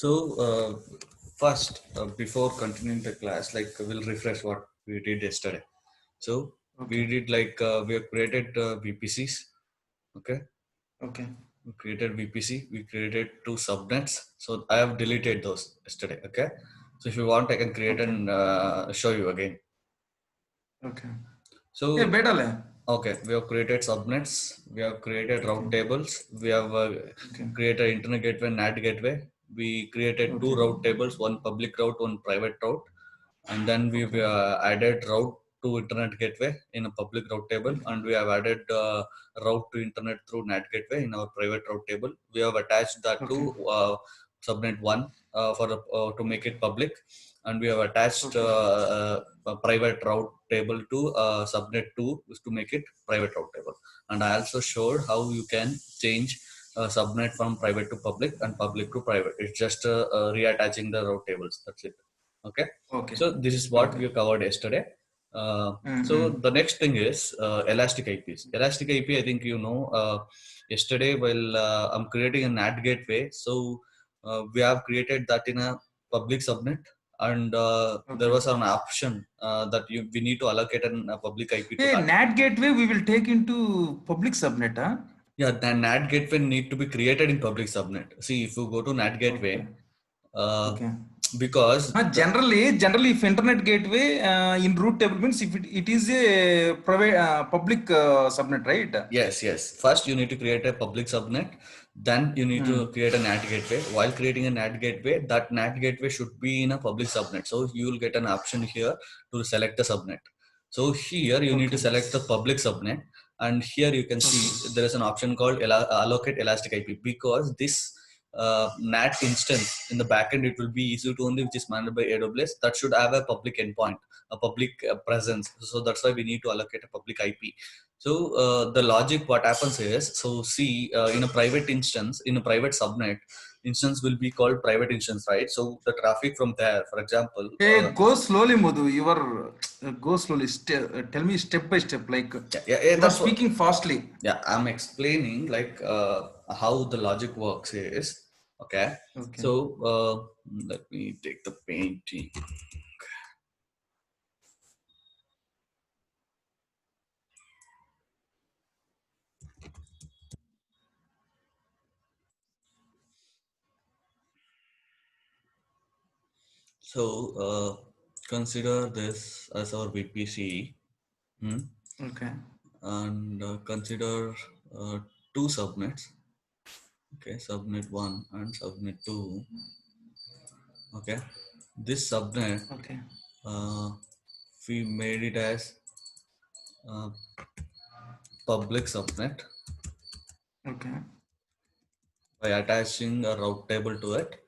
So, first, before continuing the class, we'll refresh what we did yesterday. So, Okay. we did we have created VPCs. Okay. Okay. We created VPC. We created two subnets. So, I have deleted those yesterday. Okay. So, if you want, I can create Okay. and show you again. Okay. Hey, So, better. okay, we have created subnets. We have created route tables. We have Okay. created internet gateway, NAT gateway. We created two Okay. route tables, one public route, one private route. And then we've Okay. added route to internet gateway in a public route table, Okay. and we have added route to internet through NAT gateway in our private route table. We have attached that to Okay. subnet 1 to make it public, and we have attached Okay. a private route table to subnet 2 to make it private route table. And I also showed how you can change subnet from private to public and public to private. It's just reattaching the route tables. That's it. Okay. Okay. So this is what Okay. we covered yesterday. So Mm-hmm. the next thing is elastic IPs. Elastic IP, I think you know. Yesterday, while I'm creating a NAT gateway, so we have created that in a public subnet, and there Okay. was an option that we need to allocate a public IP to Hey, that. NAT gateway we will take into public subnet, huh? Yeah, the NAT gateway need to be created in public subnet. See, if you go to NAT Okay. gateway, uh, Okay. because Generally, if internet gateway in root table means if it is a private public subnet, right? yes. First, you need to create a public subnet. Then you need Hmm. to create a NAT gateway. While creating a NAT gateway, that NAT gateway should be in a public subnet. So you will get an option here to select the subnet. So here you need to Okay. select the public subnet, and here you can see Okay. there is an option called allocate elastic IP, because this NAT instance in the backend, it will be EC2 only, which is managed by AWS. That should have a public endpoint, a public presence. So that's why we need to allocate a public IP. So the logic, what happens is, so see, in a private instance, in a private subnet, instance will be called private instance, right? So the traffic from there, for example, Hey, go slowly, Madhu. You are go slowly. Tell me step by step. Like yeah, you are that's what. speaking fastly. Yeah, I'm explaining how the logic works is okay. Okay. So let me take the painting. So consider this as our VPC. Hmm? Okay. And consider two subnets. Okay, subnet 1 and subnet 2. Okay, this subnet, Okay. uh, we made it as uh, public subnet Okay. by attaching a route table to it,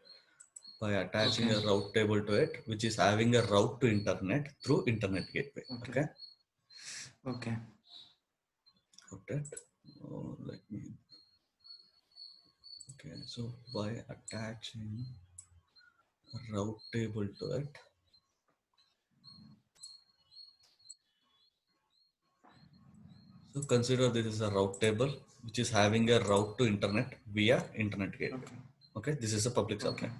Okay. which is having a route to internet through internet gateway. Okay. Okay. Okay. Okay. Let me. Okay. So by attaching a route table to it, so consider this is a route table which is having a route to internet via internet gateway. Okay. Okay. This is a public Okay. subnet.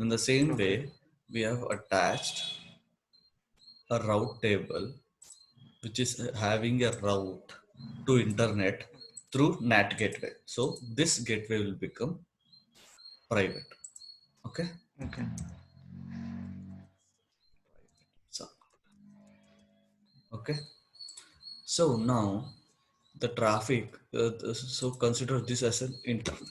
In the same Okay. way, we have attached a route table which is having a route to internet through NAT gateway. So this gateway will become private. Okay. Okay. So okay. So now the traffic. So consider this as an internet.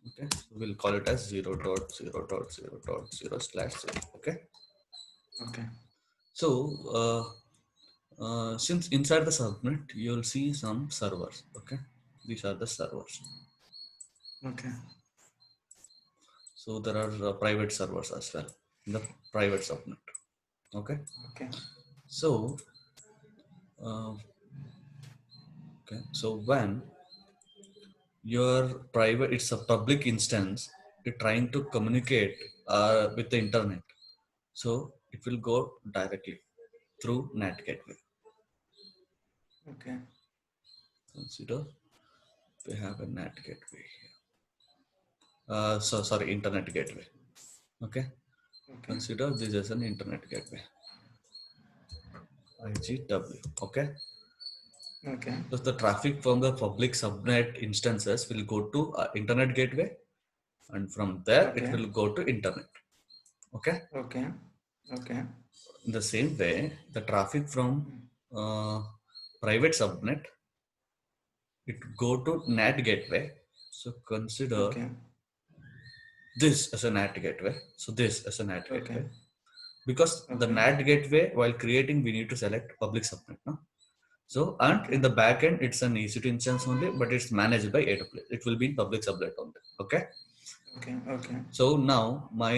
Okay. So we'll call it as 0.0.0.0/0. Okay. Okay. So since inside the subnet you'll see some servers. Okay. These are the servers. Okay. So there are private servers as well in the private subnet. Okay. Okay. So okay. So when your private, it's a public instance, you're trying to communicate with the internet. So it will go directly through NAT gateway. Okay. Consider we have a NAT gateway here. Sorry, internet gateway. Okay. Okay. Consider this as an internet gateway. IGW. Okay. Okay. So the traffic from the public subnet instances will go to internet gateway, and from there it Okay. will go to internet. Okay. Okay. Okay. In the same way, the traffic from uh, private subnet, it go to NAT gateway. So consider Okay. this as a NAT gateway. So this as a NAT Okay. gateway. Because the Okay. NAT gateway, while creating, we need to select public subnet. No? So, and Okay. in the backend, it's an EC2 instance only, but it's managed by AWS. It will be in public subnet only. Okay. Okay. Okay. So now my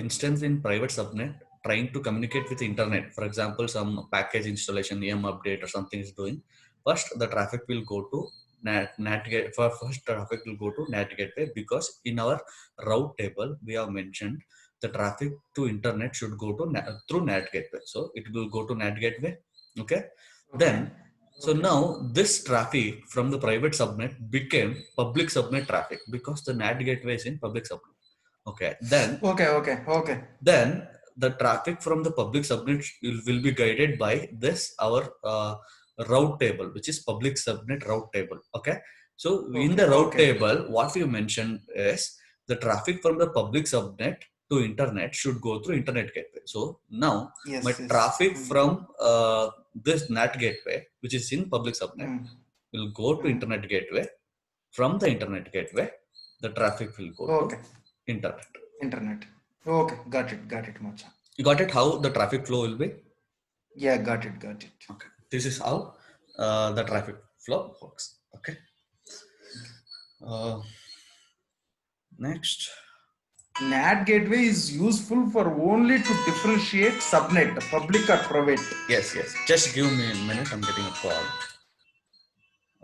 instance in private subnet trying to communicate with the internet. For example, some package installation, EM update or something is doing. First, the traffic will go to NAT gateway. First, traffic will go to NAT gateway because in our route table we have mentioned the traffic to internet should go to through NAT gateway. So it will go to NAT gateway. Okay. Okay. Then so Okay. now this traffic from the private subnet became public subnet traffic because the NAT gateway is in public subnet. Okay. Okay. Okay. Okay. Then the traffic from the public subnet will be guided by this our route table, which is public subnet route table. Okay. So in Okay. the route Okay. table, what we mentioned is the traffic from the public subnet to internet should go through internet gateway. So now my Yes. Yes. traffic from this NAT gateway, which is in public subnet, Mm. will go to Mm. internet gateway. From the internet gateway, the traffic will go to Okay. internet. Internet. Okay. Got it. Got it, Macha. You got it? How the traffic flow will be? Yeah. Got it. Got it. Okay. This is how the traffic flow works. Okay. Uh, next. NAT gateway is useful for only to differentiate subnet, public or private. Yes, yes. Just give me a minute. I'm getting a call.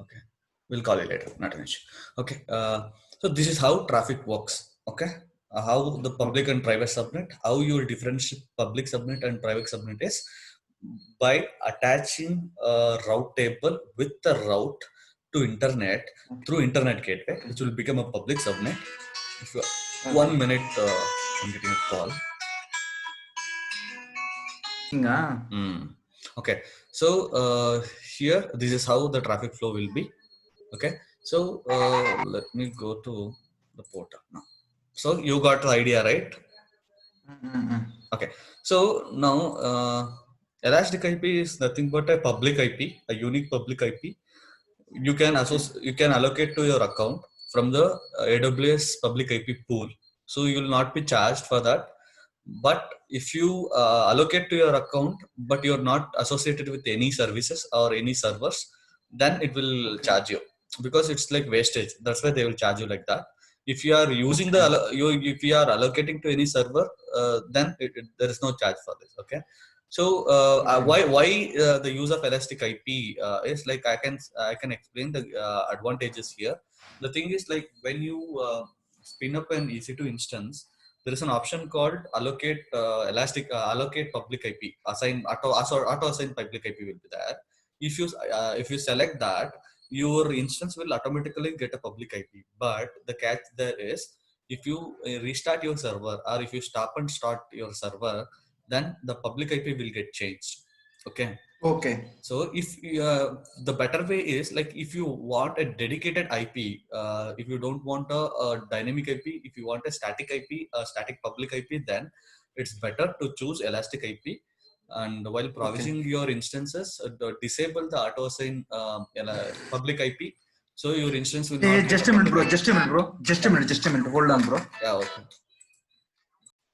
Okay. We'll call you later. Not an issue. Okay. So this is how traffic works. Okay. How the public Okay. and private subnet, how you will differentiate public subnet and private subnet is by attaching a route table with the route to internet Okay. through internet gateway, Okay. which will become a public subnet. If you, Okay. 1 minute, I'm getting a call. Okay. So here, this is how the traffic flow will be. Okay. So let me go to the portal now. So you got the idea, right? Mm-hmm. Okay. So now Elastic IP is nothing but a public IP, a unique public IP. You can allocate to your account from the AWS public IP pool. So you will not be charged for that. But if you allocate to your account, but you're not associated with any services or any servers, then it will Okay. charge you because it's like wastage. That's why they will charge you like that. If you are using Okay. if you are allocating to any server, then there is no charge for this. Okay. So Okay. why the use of Elastic IP is like I can explain the advantages here. The thing is like when you spin up an EC2 instance, there is an option called allocate allocate public IP, assign auto assign public IP will be there. If you select that, your instance will automatically get a public IP. But the catch there is if you restart your server or if you stop and start your server, then the public IP will get changed. Okay. Okay. So if the better way is like if you want a dedicated IP, if you don't want a dynamic IP, if you want a static IP, a static public IP, then it's better to choose Elastic IP. And while provisioning your instances, disable the auto assign public IP, so your instance will Hey, not get just a a minute, public bro. IP. Just a minute, bro. Just a minute. Just a minute. Hold on, bro. Yeah. Okay.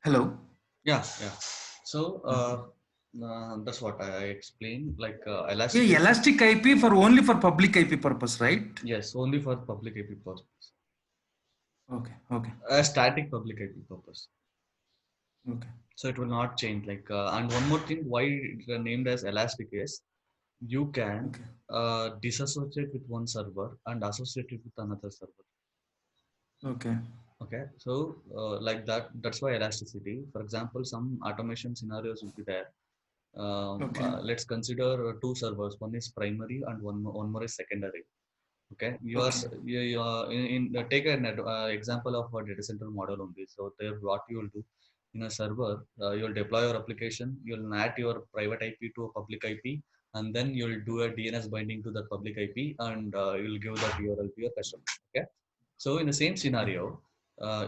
Hello. Yeah. So that's what I explained. Like Elastic. Yeah, Elastic IP for only for public IP purpose, right? Yes, only for public IP purpose. Okay. Okay. A static public IP purpose. Okay. So it will not change. Like and one more thing, why it's named as Elastic is you can disassociate with one server and associate it with another server. Okay. Okay, so like that. That's why elasticity. For example, some automation scenarios will be there. Okay. Let's consider two servers. One is primary and one more is secondary. Okay, Okay. take an example of a data center model only. So there, what you will do in a server, you'll deploy your application, you'll NAT your private IP to a public IP, and then you'll do a DNS binding to the public IP, and you'll give that URL to your customer. Okay, so in the same Okay. scenario,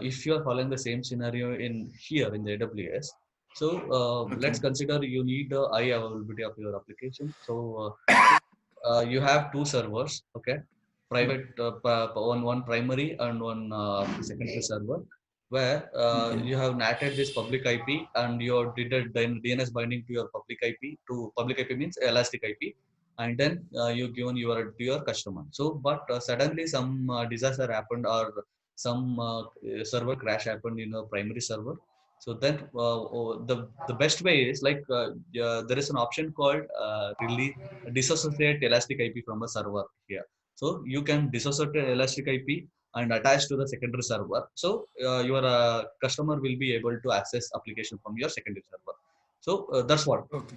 if you are following the same scenario in here in the AWS, so Okay. let's consider you need the high availability of your application. So you have two servers, okay, private one primary and one secondary server, where Okay. you have natted this public IP and you did a DNS binding to your public IP. To public IP means elastic IP, and then you given your to your customer. So but suddenly some disaster happened, or some server crash happened in a primary server. So then the best way is like there is an option called release dissociate elastic IP from a server here. So you can dissociate elastic IP and attach to the secondary server. So your customer will be able to access application from your secondary server. So that's what. Okay.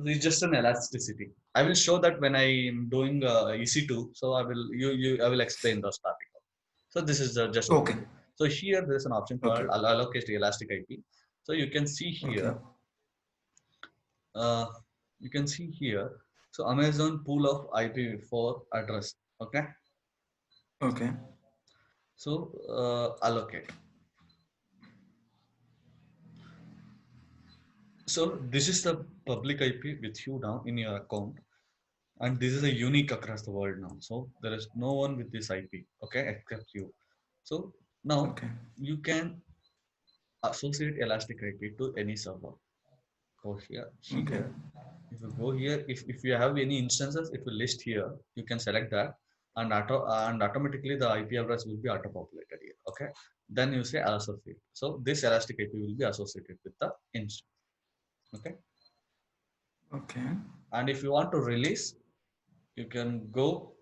It's just an elasticity. I will show that when I am doing EC2. So I will explain those topic. So this is just an Okay. overview. So here there is an option called Okay. allocate elastic IP. So you can see Okay. here uh, you can see here, so Amazon pool of IPv4 address. Okay, Okay. so allocate. So this is the public IP with you now in your account, and this is a unique across the world now. So there is no one with this IP, okay, except you. So now Okay. you can associate elastic IP to any server. Go here, Okay. here. If you go here, if you have any instances, it will list here. You can select that, and automatically the IP address will be auto populated here. Okay. Then you say associate. So this elastic IP will be associated with the instance. Okay. Okay. And if you want to release, you can go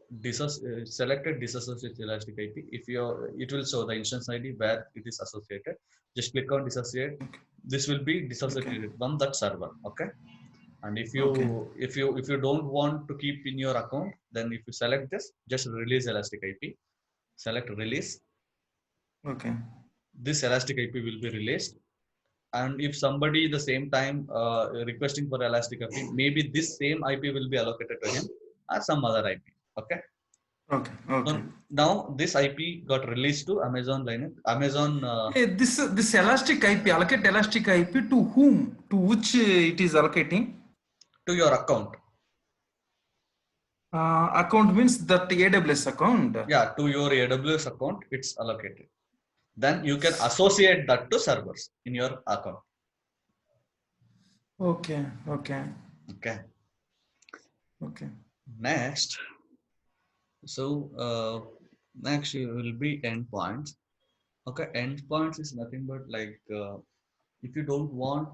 selected disassociate elastic IP. If you it will show the instance ID where it is associated. Just click on dissociate. This will be Okay. dissociated from that server. Okay. And Okay. if you don't want to keep in your account, then if you select this, just release elastic IP, select release, Okay. this elastic IP will be released. And if somebody the same time requesting for elastic IP, maybe this same IP will be allocated to him or some other IP. Okay, Okay. so Okay. now this IP got released to Amazon Linux, Amazon This elastic IP, allocate elastic IP to whom? To which it is allocating? to your account. Account means that AWS account. Yeah, to your AWS account it's allocated. Then you can associate that to servers in your account. Okay. Okay. Okay. Okay. Next, so next will be endpoints. Okay, endpoints is nothing but like if you don't want,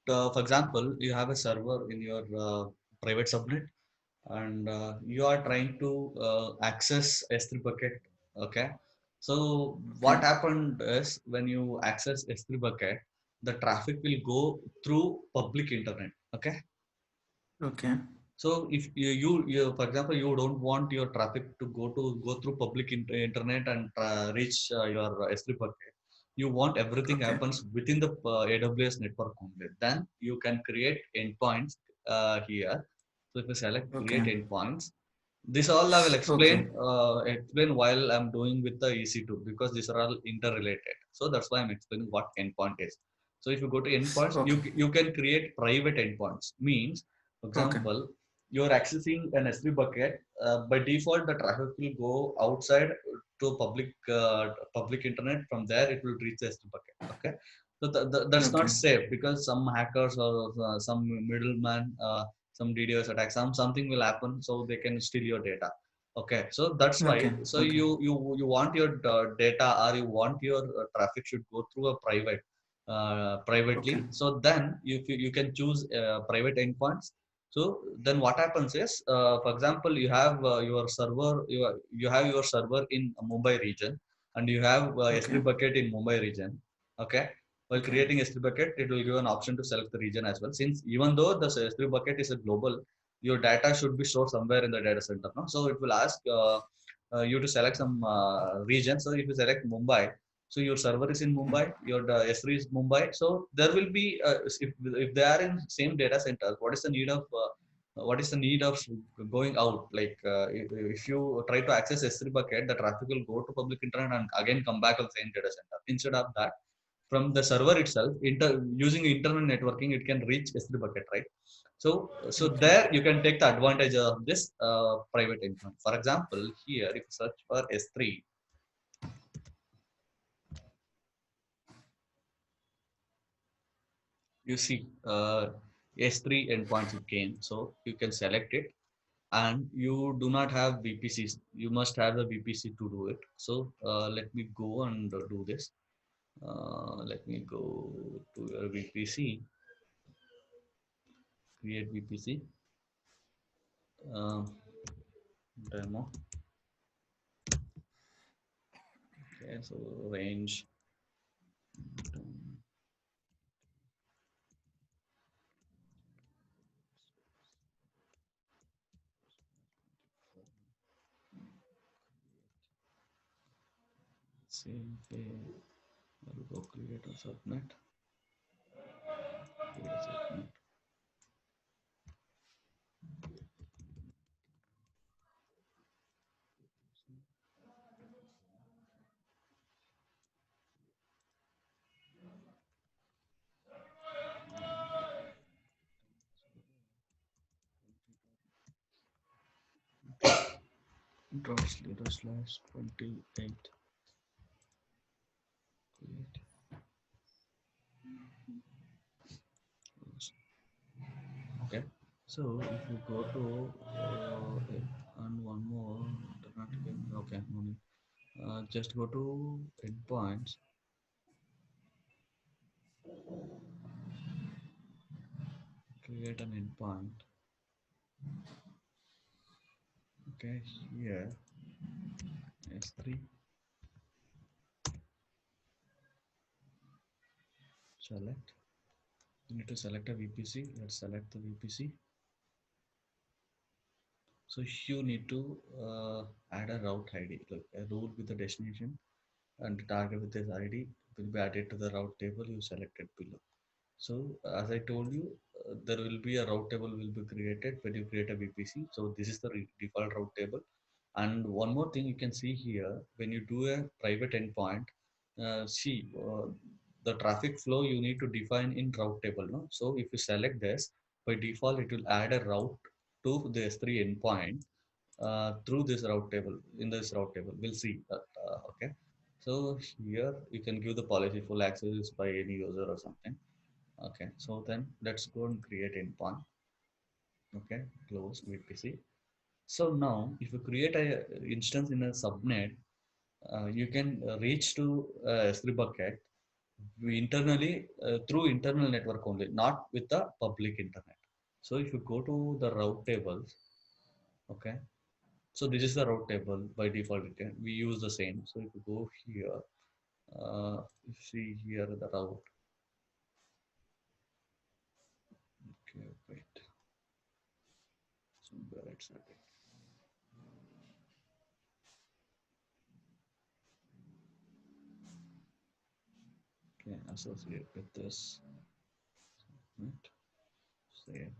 for example, you have a server in your private subnet, and you are trying to access S3 bucket. Okay, so Okay. what happened is when you access S3 bucket, the traffic will go through public internet. Okay, Okay. so if you for example, you don't want your traffic to go through public internet and reach your S3 bucket. You want everything Okay. happens within the AWS network only. Then you can create endpoints here. So if you select Okay. create endpoints, this all I will Okay. explain while I'm doing with the EC2, because these are all interrelated. So that's why I'm explaining what endpoint is. So if you go to endpoints, Okay. you can create private endpoints. Means, for Okay. example, you're accessing an S3 bucket. By default, the traffic will go outside to public internet. From there, it will reach the S3 bucket. Okay, so that's not Okay. safe, because some hackers or some middleman, some DDoS attack, something will happen, so they can steal your data. Okay, so that's why. Okay. So Okay. you want your data, or you want your traffic should go through a Okay. privately. So then you can choose private endpoints. So then what happens is, for example, you have your server, you have your server in Mumbai region, and you have Okay. S3 bucket in Mumbai region. Okay. While Okay. creating S3 bucket, it will give an option to select the region as well. Since even though the S3 bucket is a global, your data should be stored somewhere in the data center. No? So it will ask you have to select some region. So if you select Mumbai, so your server is in Mumbai, your S3 is Mumbai. So there will be if they are in same data center, what is the need of going out? Like if you try to access S3 bucket, the traffic will go to public internet and again come back to the same data center. Instead of that, from the server itself, using internal networking, it can reach S3 bucket, right? So there you can take the advantage of this private endpoint. For example, here if you search for S3, you see S3 endpoints it came. So you can select it, and you do not have VPCs. You must have the VPC to do it. So let me go and do this. Let me go to your VPC, create VPC demo. Okay, so range. Same thing. I'll go create a subnet. Create a subnet. Dot//28. Create. Okay. So if you go to and one more internet again. Okay, no need. Just go to endpoints. Create an endpoint. Okay, here S3. Select. You need to select a VPC. Let's select the VPC. So you need to add a route ID, like a route with the destination and the target with this ID will be added to the route table you selected below. So as I told you, there will be a route table will be created when you create a VPC. So this is the default route table. And one more thing you can see here, when you do a private endpoint, the traffic flow you need to define in route table. No? So if you select this, by default, it will add a route to the S3 endpoint through this route table. In this route table, we'll see that. Okay. So here you can give the policy full access by any user or something. Okay, so then let's go and create endpoint. Okay, close VPC. So now if you create a instance in a subnet, you can reach to S3 bucket internally through internal network only, not with the public internet. So if you go to the route tables, okay, so this is the route table by default. We use the same. So if you go here, you see here the route. Okay, wait. Somewhere it's okay. Okay, associate with this. Right. Save.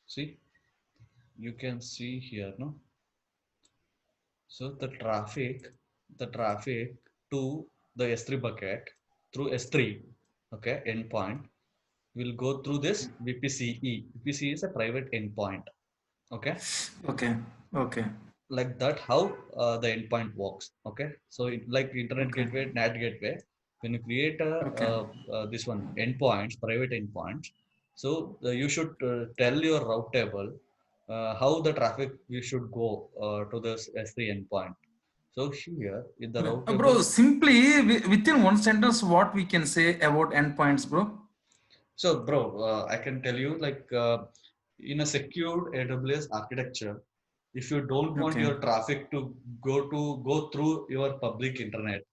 See, you can see here, no? So the traffic to the S3 bucket through S3, okay, endpoint will go through this VPCE. VPCE is a private endpoint, okay? Okay. Okay. Like that, how the endpoint works, okay? So like internet Okay. gateway, NAT gateway, when you create Okay. this one endpoints, private endpoints, so you should tell your route table how the traffic you should go to this S3 endpoint. So here in the route Bro, table, simply within one sentence, what we can say about endpoints, bro? so bro, I can tell you like in a secured AWS architecture, if you don't want Okay. your traffic to go through your public internet,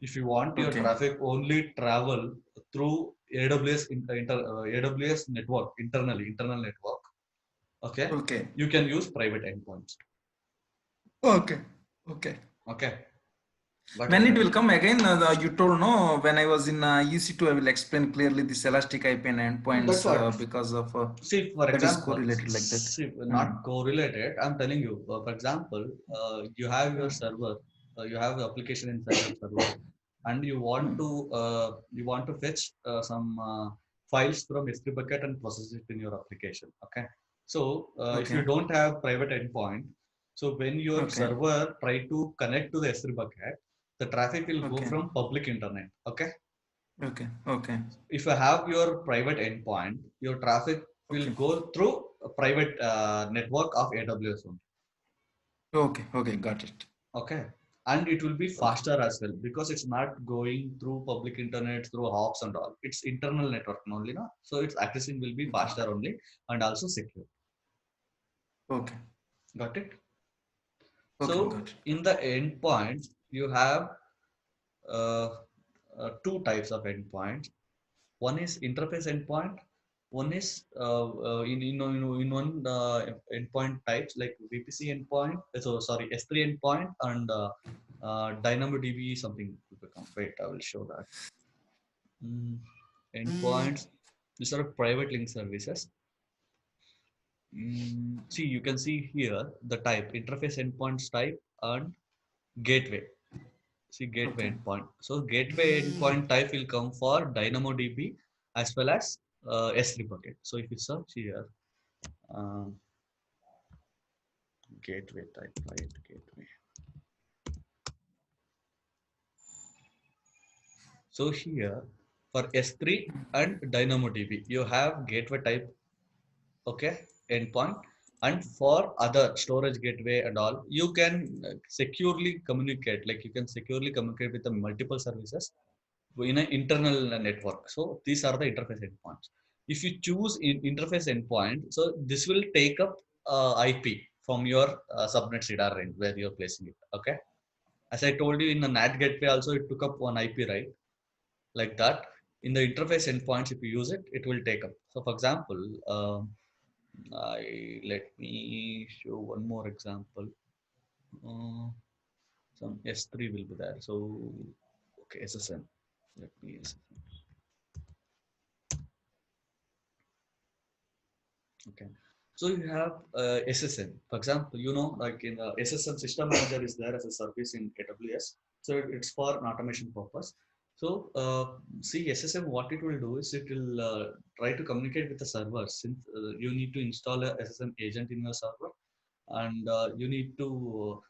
if you want your Okay. traffic only travel through AWS network internal network. Okay, Okay. you can use private endpoints. Okay. Okay. Okay, got it, When it right? will come again, you told no. When I was in EC2, I will explain clearly this elastic IP and endpoints That's what. because of See, for that is example, correlated like that. see, Hmm. not correlated. I'm telling you. For example, you have your Hmm. server, you have the application inside your server, and you want to fetch some files from S3 bucket and process it in your application. Okay. So if you Okay. don't have private endpoint, so when your Okay. server try to connect to the S3 bucket, the traffic will go Okay. from public internet. Okay. Okay. Okay. If you have your private endpoint, your traffic will Okay. go through a private network of AWS only. Okay. Okay. Got it. Okay, and it will be Okay. faster as well because it's not going through public internet through hops and all. It's internal network only, no? So its accessing will be Okay. faster only and also secure. Okay. Got it? Okay. Got So it. in the endpoints, you have uh, two types of endpoints. One is interface endpoint. One is in one endpoint types like VPC endpoint. So sorry, S3 endpoint and DynamoDB something will become. Wait, I will show that. Mm, endpoints. These are private link services. See, you can see here the type interface endpoints type and gateway. See gateway Okay. endpoint. So gateway endpoint type will come for DynamoDB as well as S3 bucket. So if you search here, um, gateway type, right? Gateway. So here for S3 and DynamoDB, you have gateway type, okay, endpoint. And for other storage gateway and all, you can securely communicate, like you can securely communicate with the multiple services in an internal network. So these are the interface endpoints. If you choose in interface endpoint, so this will take up IP from your subnet CDR range where you're placing it. Okay. As I told you in the NAT gateway also, it took up one IP, right? Like that. In the interface endpoints, if you use it, it will take up. So for example, let me show one more example. Uh, some S3 will be there. So okay, SSN. Let me Okay. So you have SSN. For example, you know, like in SSN system manager is there as a service in AWS. So it's for an automation purpose. So see SSM, what it will do is it will try to communicate with the server since you need to install a SSM agent in your server and you need to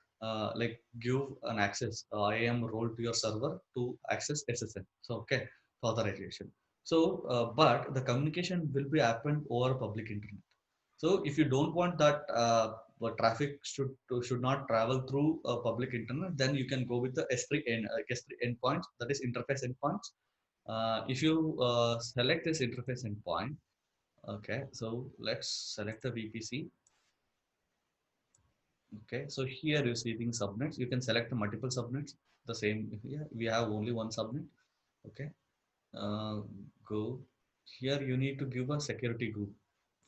like give an access IAM role to your server to access SSN. So okay, authorization. So but the communication will be happened over public internet. So if you don't want that traffic should not travel through public internet, then you can go with the S3 endpoints, that is interface endpoints. If you select this interface endpoint, okay, so let's select the VPC. Okay, so here you're seeing subnets. You can select the multiple subnets. The same, yeah, we have only one subnet. Okay, uh, go here. You need to give a security group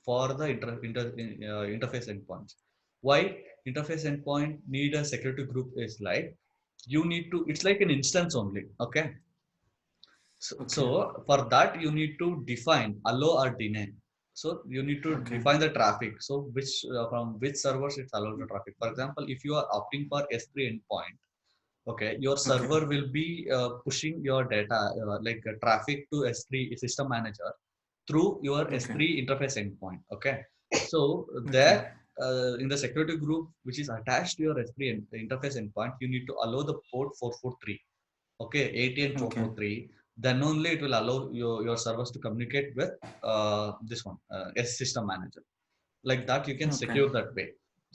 for the interface endpoints. Why interface endpoint need a security group is like you need to. It's like an instance only. Okay, so Okay. for that you need to define allow or deny. So you need to Okay. define the traffic. So which from which servers it's allowed the traffic. For example, if you are opting for S3 endpoint, okay, your Okay. server will be pushing your data like traffic to S3 system manager through your Okay. S3 interface endpoint. Okay, so Okay. there in the security group which is attached to your S3 interface endpoint, you need to allow the port 443. Okay, 80 and Okay. 443. Then only it will allow your servers to communicate with this one S system manager. Like that, you can Okay. secure that way.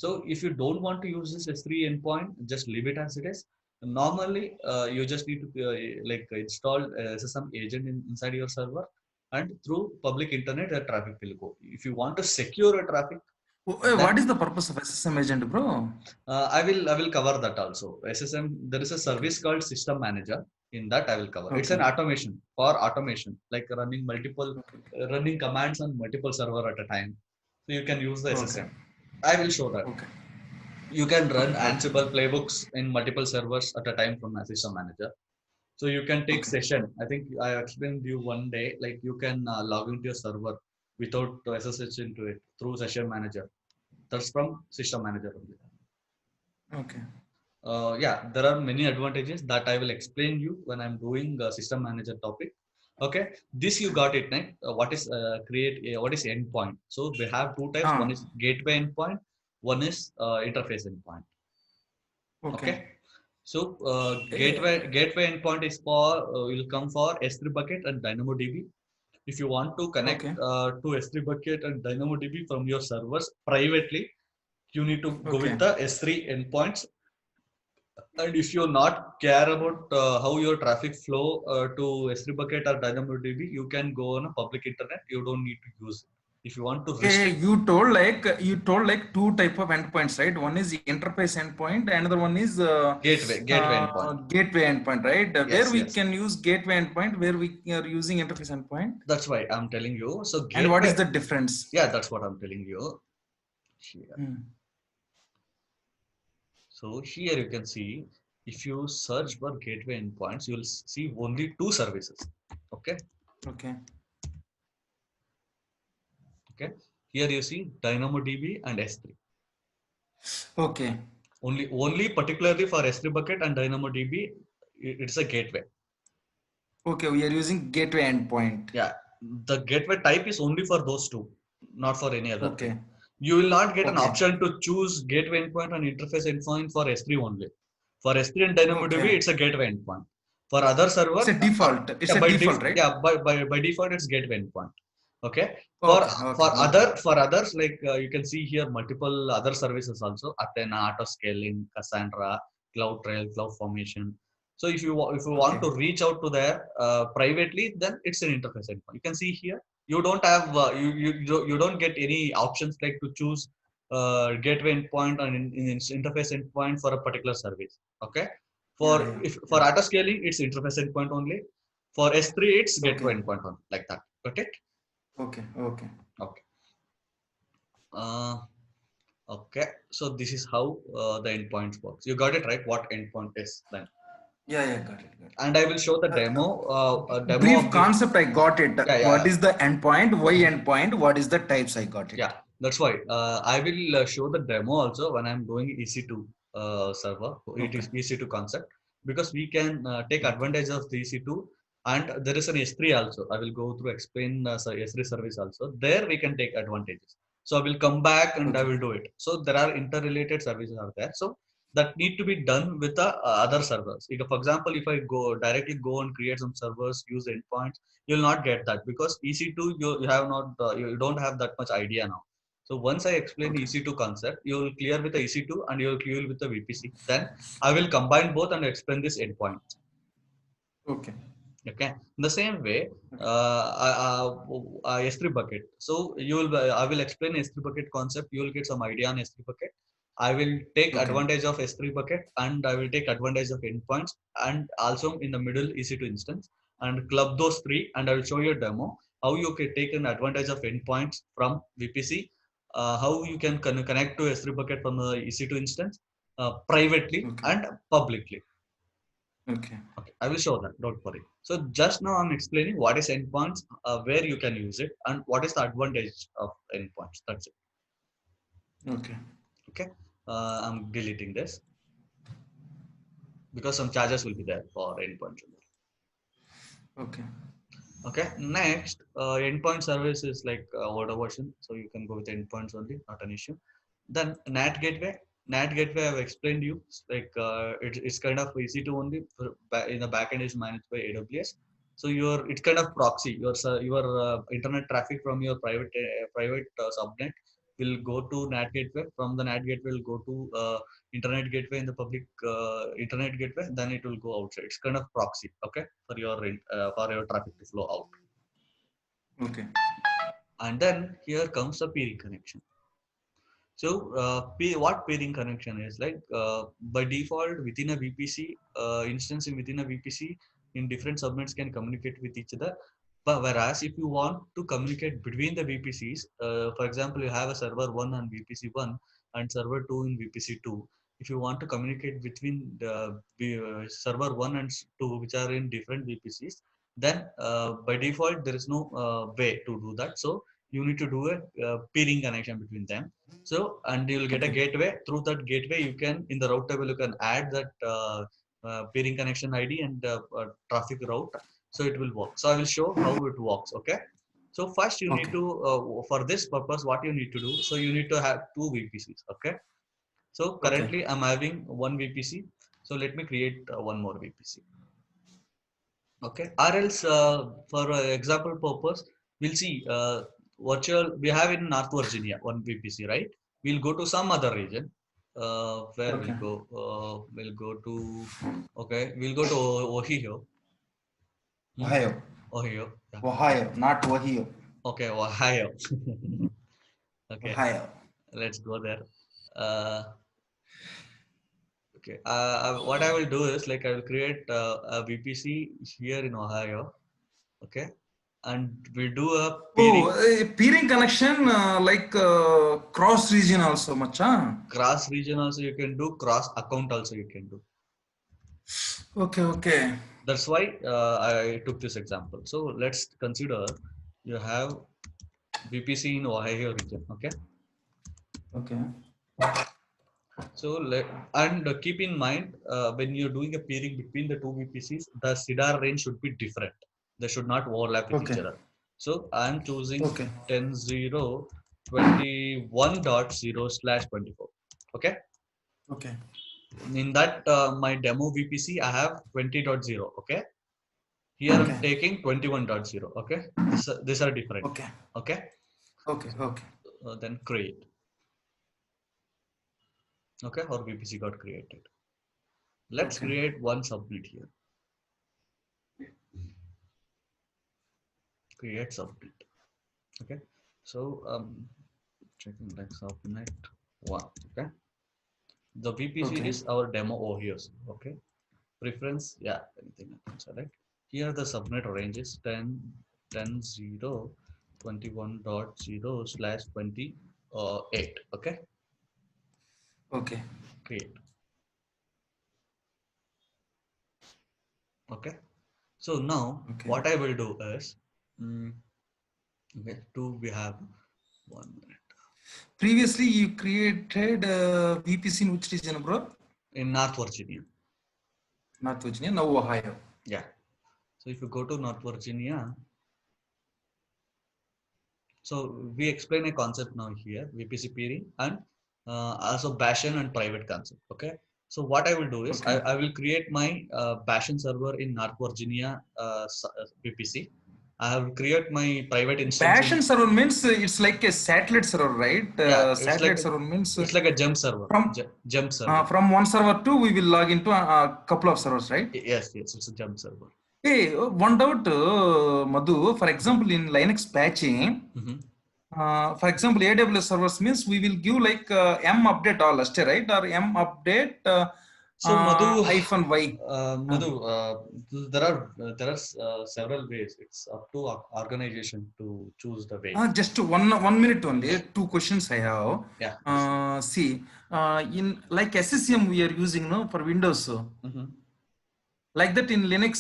So if you don't want to use this S3 endpoint, just leave it as it is. Normally, you just need to like install SSM agent inside your server, and through public internet, the traffic will go. If you want to secure a traffic, What then is the purpose of SSM agent, bro? I will cover that also. SSM, there is a Okay. service called System Manager. In that I will cover. It's an Okay. automation, for automation, like running multiple Okay. running commands on multiple server at a time. So you can use the Okay. SSM. I will show that. Okay. You can run Okay. Got it. Ansible playbooks in multiple servers at a time from a system manager. So you can take Okay. session. I think I explained you one day, like you can log into your server without SSH into it through session manager. That's from system manager only. Okay. Yeah, there are many advantages that I will explain you when I'm doing system manager topic. Okay, this you got it, right? What is what is endpoint? So we have two types. One Ah. is gateway endpoint. One is interface endpoint. Okay. Okay, so Eh, gateway endpoint is for will come for S3 bucket and DynamoDB. If you want to connect okay. to S3 bucket and DynamoDB from your servers privately, you need to go with Okay. the S3 endpoints. And if you not care about how your traffic flow to S3 bucket or DynamoDB, you can go on a public internet. You don't need to use it. If you want to restrict You told like two type of endpoints, right? One is interface endpoint, another one is gateway endpoint. gateway endpoint, right? Where Yes, we yes. can use gateway endpoint, where we are using interface endpoint, That's why I'm telling you. So and what is gateway, the difference? yeah, that's what I'm telling you. Here. Hmm. So here you can see if you search for gateway endpoints, you'll see only two services. Okay. Okay. Okay. Here you see DynamoDB and S3. Okay. Only particularly for S3 bucket and DynamoDB, it's a gateway. Okay. We are using gateway endpoint. Yeah, the gateway type is only for those two, not for any other thing. Okay. You will not get an Okay. option to choose gateway endpoint and interface endpoint for S3 only. For S3 and DynamoDB, Okay. it's a gateway endpoint. For other server, It's a default. It's yeah, a default, right? by default, it's gateway endpoint. Okay. For Okay. Okay. Okay. for others, like you can see here multiple other services also: Athena, Autoscaling, Cassandra, CloudTrail, CloudFormation. So if you want Okay. to reach out to there privately, then it's an interface endpoint. You can see here you don't have you don't get any options like to choose gateway endpoint and interface endpoint for a particular service. Okay. For Yeah. Yeah. if for Yeah. auto scaling, it's interface endpoint only. For S3, it's gateway Okay. endpoint only, like that. Got it? Okay. Okay. Okay. Uh, okay. So this is how the endpoints works. You got it right? What endpoint is then? Yeah. Yeah. Got it. Got it. And I will show the demo Brief of this. concept, I got it. Yeah, What yeah, is the endpoint? Why endpoint? What is the types? I got yeah. it. That's why I will show the demo also when I'm doing EC2 server. It Okay. is EC2 concept because we can take Okay. advantage of the EC2, and there is an S3 also. I will go through explain S3 service also. There we can take advantages. So I will come back and I Okay. will do it. So there are interrelated services are there. So that need to be done with the other servers. If, for example, if I go directly go and create some servers, use endpoints, you'll not get that because EC2 you have not you don't have that much idea now. So once I explain Okay. EC2 concept, you will clear with the EC2 and you will clear with the VPC. Then I will combine both and explain this endpoint. Okay. Okay. In the same way, Okay. S3 bucket. So I will explain S3 bucket concept. You will get some idea on S3 bucket. I will take Okay. advantage of S3 bucket and I will take advantage of endpoints and also in the middle EC2 instance and club those three and I will show you a demo how you can take an advantage of endpoints from VPC, how you can connect to S3 bucket from the EC2 instance privately Okay. and publicly. Okay. Okay, I will show that. Don't worry. So just now I'm explaining what is endpoints, where you can use it, and what is the advantage of endpoints. That's it. Okay. Okay. I'm deleting this because some charges will be there for endpoints. Okay. Okay. Next, endpoint service is like older version, so you can go with endpoints only, not an issue. Then NAT gateway. NAT gateway I've explained you. Like it's kind of easy to only in the backend is managed by AWS. So it's kind of proxy. Your internet traffic from your private subnet will go to NAT gateway. From the NAT gateway will go to internet gateway in the public internet gateway. Then it will go outside. It's kind of proxy. Okay, for your traffic to flow out. Okay. And then here comes the peering connection. So, what peering connection is like by default within a VPC instance within a VPC, in different subnets can communicate with each other. But whereas if you want to communicate between the VPCs, for example, you have a server 1 on VPC 1 and server 2 in VPC 2. If you want to communicate between the server 1 and 2, which are in different VPCs, then by default there is no way to do that. So you need to do a peering connection between them. So, and you will get a gateway. Through that gateway, you can, in the route table, you can add that peering connection ID and traffic route. So it will work. So I will show how it works. Okay. So first you need to, for this purpose, what you need to do. So you need to have two VPCs. Okay. So currently I'm having one VPC. So let me create one more VPC. Okay. Or else, for example purpose, we'll see virtual. We have in North Virginia one VPC, right? We'll go to some other region. Where we'll go? We'll go to. Okay, we'll go to Ohio. Ohio. Ohio. Yeah. Ohio, not Ohio. Okay, Ohio. Okay, Ohio. let's go there. Okay. What I will do is like I will create a VPC here in Ohio. Okay, and we'll do a peering. Peering connection like cross region also, macha. Cross region also you can do. Cross account also you can do. Okay. That's why I took this example. So let's consider you have VPC in Ohio region. Okay. So keep in mind when you're doing a peering between the two VPCs, the CIDR range should be different. They should not overlap with each other. So I'm choosing 10.0.21.0/24. Okay. In that my demo VPC I have 20.0. Okay. Here I'm taking 21.0. Okay. These are different. Okay. Then create. Okay, our VPC got created. Let's create one subnet here. Create subnet. Okay, so checking like subnet 1. Okay, the VPC is our demo OHIOs. Okay, preference, yeah, anything I can select. Here the subnet range is 10.0.21.0/28. Okay. Create. Okay. So now what I will do is, okay, we have 1 minute. Previously, you created VPC in which region, bro? In North Virginia. North Virginia, now Ohio. Yeah. So if you go to North Virginia, so we explain a concept now here, VPC peering and also Bastion and private concept. Okay. So what I will do is I will create my Bastion server in North Virginia VPC. I will create my private instance. Bastion server means it's like a satellite server, right? Yeah, satellite server means it's like a jump server. Jump server. From one server to we will log into a couple of servers, right? Yes, it's a jump server. Hey, one doubt, Madhu. For example, in Linux patching, for example, AWS servers means we will give like m update all, right? Or m update. So Madhu, -y. Madhu, there are several ways. It's up to organization to choose the way. Just 1 minute only. 2 questions I have. Yeah. See, in like SSM we are using for Windows. Like that in Linux,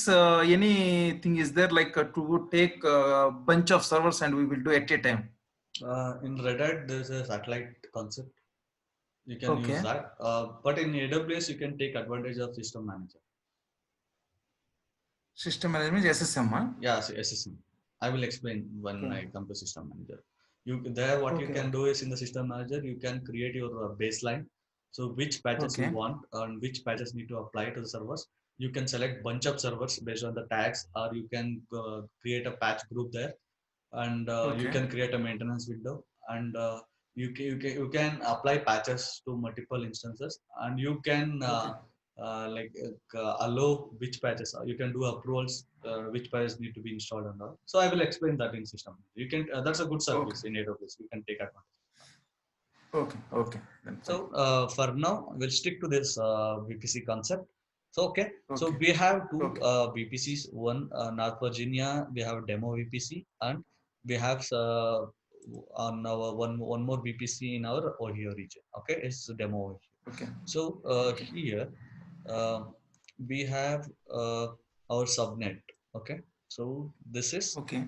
anything is there like to take a bunch of servers and we will do at a time? In Red Hat, there's a satellite concept. You can use that. But in AWS, you can take advantage of System Manager. System Manager is SSM, huh? Yeah, SSM. I will explain when I come to System Manager. You can do is in the System Manager, you can create your baseline. So which patches you want and which patches need to apply to the servers. You can select bunch of servers based on the tags, or you can create a patch group there, and you can create a maintenance window, and you can apply patches to multiple instances, and you can allow which patches you can do approvals, which patches need to be installed and all. So I will explain that in system. You can that's a good service in AWS. You can take advantage. Okay. So for now, we'll stick to this VPC concept. So okay, so Okay. we have two Okay. VPCs. One North Virginia, we have demo VPC, and we have on our one more VPC in our Ohio region. Okay, it's the demo over here. Okay. So Okay. here uh, we have our subnet. Okay, so Okay.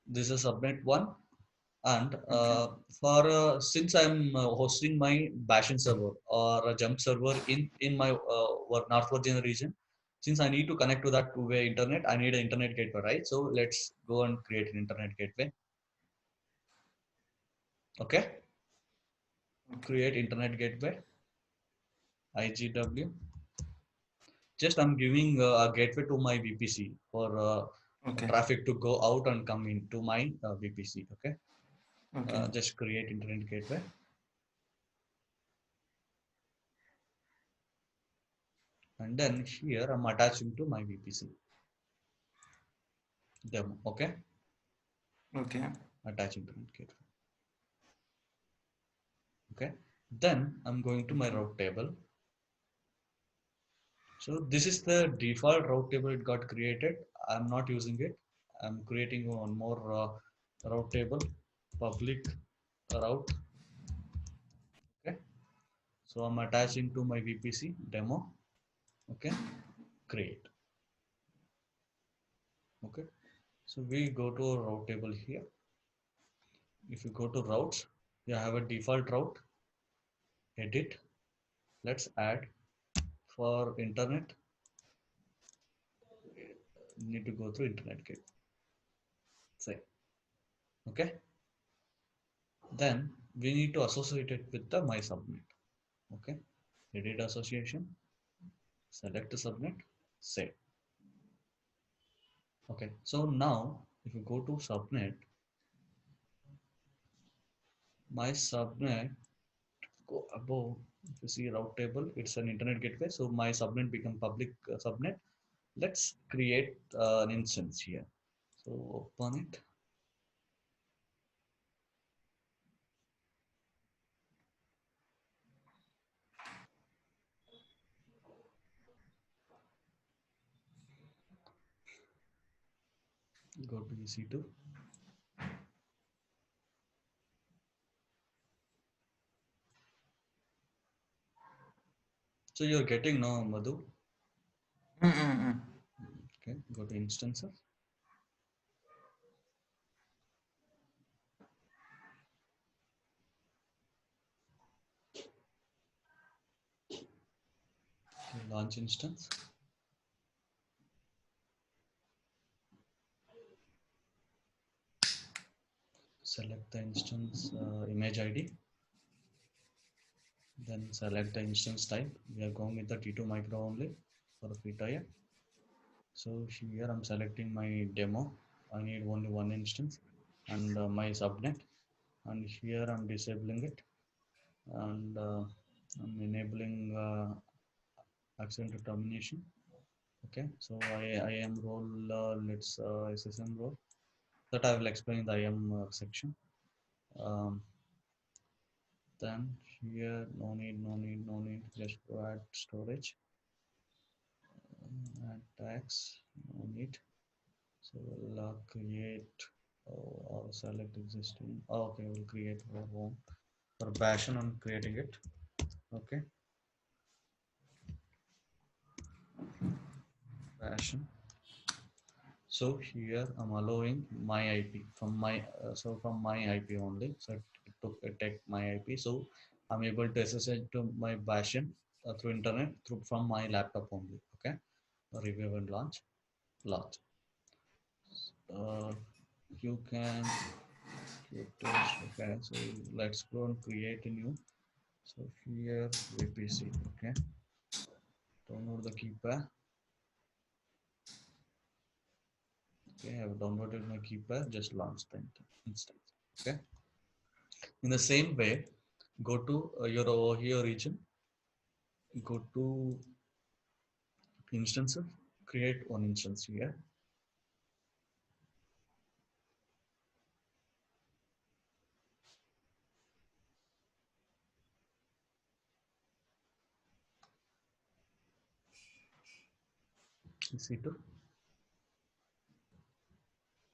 this is subnet one, and Okay. for since I'm hosting my Bastion server or a jump server in my North Virginia region, since I need to connect to that two-way internet, I need an internet gateway, right? So let's go and create an internet gateway. Okay, Okay. create internet gateway, IGW. Just I'm giving a gateway to my VPC for Okay. traffic to go out and come into my VPC. Okay, Okay. just create internet gateway, and then here I'm attaching to my VPC demo. Okay, Okay. attaching internet gateway. Okay, then I'm going to my Okay. route table. So this is the default route table it got created. I'm not using it. I'm creating one more route table, public route. Okay, so I'm attaching to my VPC demo. Okay, create. Okay, so we go to a route table here. If you go to routes, you have a default route, edit. Let's add for internet. Need to go through internet gate. Say, okay. Then we need to associate it with the my subnet. Okay, edit association, select the subnet, save. Okay, so now if you go to subnet, my subnet, go above, if you see route table, it's an internet gateway, so my subnet become public subnet. Let's create an instance here. So open it. Go to EC2. So you're getting now, Madhu. Mm-mm-mm. Okay, go to instances. Okay, launch instance. Select the instance image ID. Then select the instance type. We are going with the T2 micro only for FreeTire. So here I'm selecting my demo. I need only one instance and my subnet. And here I'm disabling it, and I'm enabling accidental termination. Okay, so IAM role, let's SSM role that I will explain in the IAM section. Um, then here no need, just go add storage, add tags, no need. So we'll create or select existing. Oh, okay, we'll create our home for Bastion. I'm creating it. Okay, Bastion. So here I'm allowing my IP from my from my IP only. So it took take my IP. So I'm able to SSH to my Bastion through internet through from my laptop only. Okay, review and launch. Launch. Uh, you can keep this. Okay, so let's go and create a new. So here VPC. Okay, download the keeper. Okay, I have downloaded my keeper. Just launch the instance. Okay. In the same way, go to your Ohio region, go to instances, create one instance here. EC2.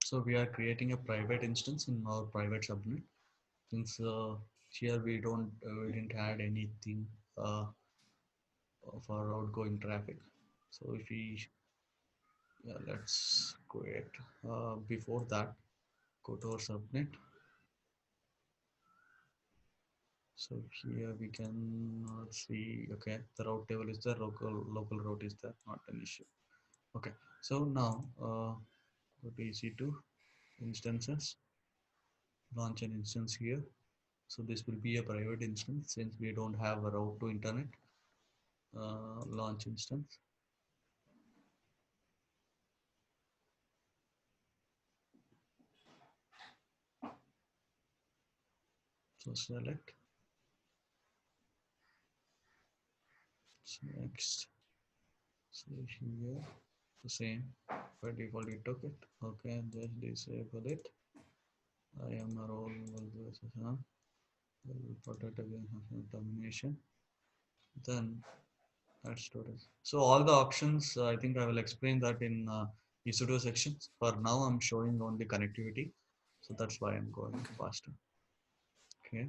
So we are creating a private instance in our private subnet. Since here we didn't add anything for outgoing traffic. So if we let's create before that, go to our subnet. So here we can see, okay, the route table is there, local route is there, not an issue. Okay, so now go to EC2 instances, launch an instance here. So this will be a private instance since we don't have a route to internet. Launch instance. So select. So next. So here the same. By default you took it. Okay, just disable it. I am a role will protect against termination. Then add storage. So all the options, I think I will explain that in EC2 sections. For now, I'm showing only connectivity. So that's why I'm going faster. Okay.